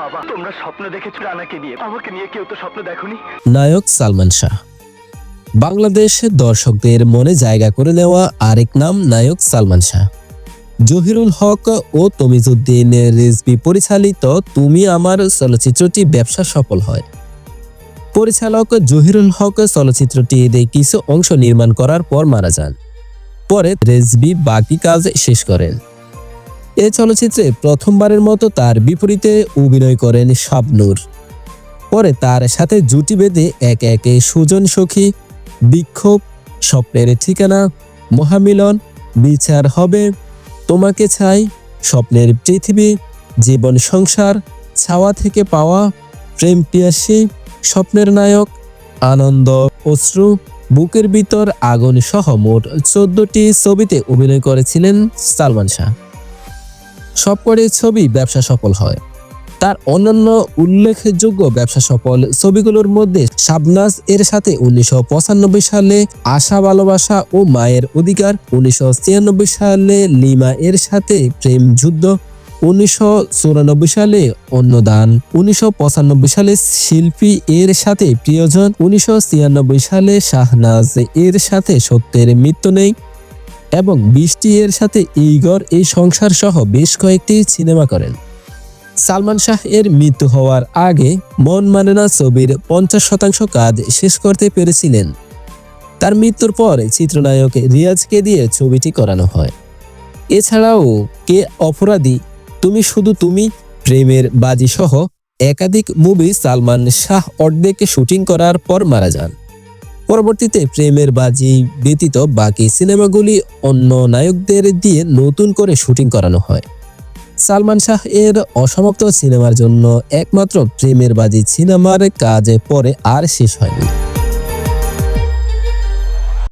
বাবা, তোমরা স্বপ্ন দেখেছো রানাকে নিয়ে, আমাকে নিয়ে কেউ তো স্বপ্ন দেখোনি। নায়ক সালমান শাহ বাংলাদেশের দর্শকদের মনে জায়গা করে নেওয়া আরেক নাম নায়ক সালমান শাহ। জহিরুল হক ও তমিজউদ্দিন রিজভী পরিচালিত তুমি আমার চলচ্চিত্রটি ব্যবসা সফল হয়। পরিচালক জহিরুল হক চলচ্চিত্রটির কিছু অংশ নির্মাণ করার পর মারা যান। পরে রিজভী বাকি কাজ শেষ করেন। এ চলচ্চিত্রে প্রথমবারের মতো তার বিপরীতে অভিনয় করেন শাবনূর। পরে তার সাথে জুটি বেঁধে একে একে সুজন সখী, বিক্ষোভ, স্বপ্নের ঠিকানা, মহামিলন, বিচার হবে, তোমাকে চাই, স্বপ্নের পৃথিবী, জীবন সংসার, ছাওয়া থেকে পাওয়া, প্রেম পিয়াসী, স্বপ্নের নায়ক, আনন্দ, অশ্রু, বুকের ভিতর আগুন সহ মোট 14টি ছবিতে অভিনয় করেছিলেন সালমান শাহ। সবকটি ছবি ব্যবসা সফল হয়। তার অন্যান্য উল্লেখযোগ্য ব্যবসা সফল ছবিগুলোর মধ্যে শাবনাজ এর সাথে 1995 সালে আশা ভালোবাসা ও মায়ের অধিকার, 1996 সালে লিমা এর সাথে প্রেম যুদ্ধ, 1994 সালে অন্নদান, 1995 সালে শিল্পী এর সাথে প্রিয়জন, 1996 সালে শাহনাজ এর সাথে সত্যের মৃত্যু নেই এবং বৃষ্টি এর সাথে এই ঘর এই সংসার সহ বেশ কয়েকটি সিনেমা করেন। সালমান শাহ এর মৃত্যু হওয়ার আগে মন মানে না ছবির 50% কাজ শেষ করতে পেরেছিলেন। তার মৃত্যুর পর চিত্রনায়ক রিয়াজকে দিয়ে ছবিটি করানো হয়। এছাড়াও কে অপরাধী, তুমি শুধু তুমি, প্রেমের বাজি সহ একাধিক মুভি সালমান শাহ অর্ধেক শুটিং করার পর মারা যান। পরবর্তীতে প্রেমের বাজি ব্যতীত বাকি সিনেমাগুলি অন্য নায়কদের দিয়ে নতুন করে শুটিং করানো হয়। সালমান শাহ এর অসমাপ্ত সিনেমার জন্য একমাত্র প্রেমের বাজি সিনেমার কাজ পরে আর শেষ হয়নি।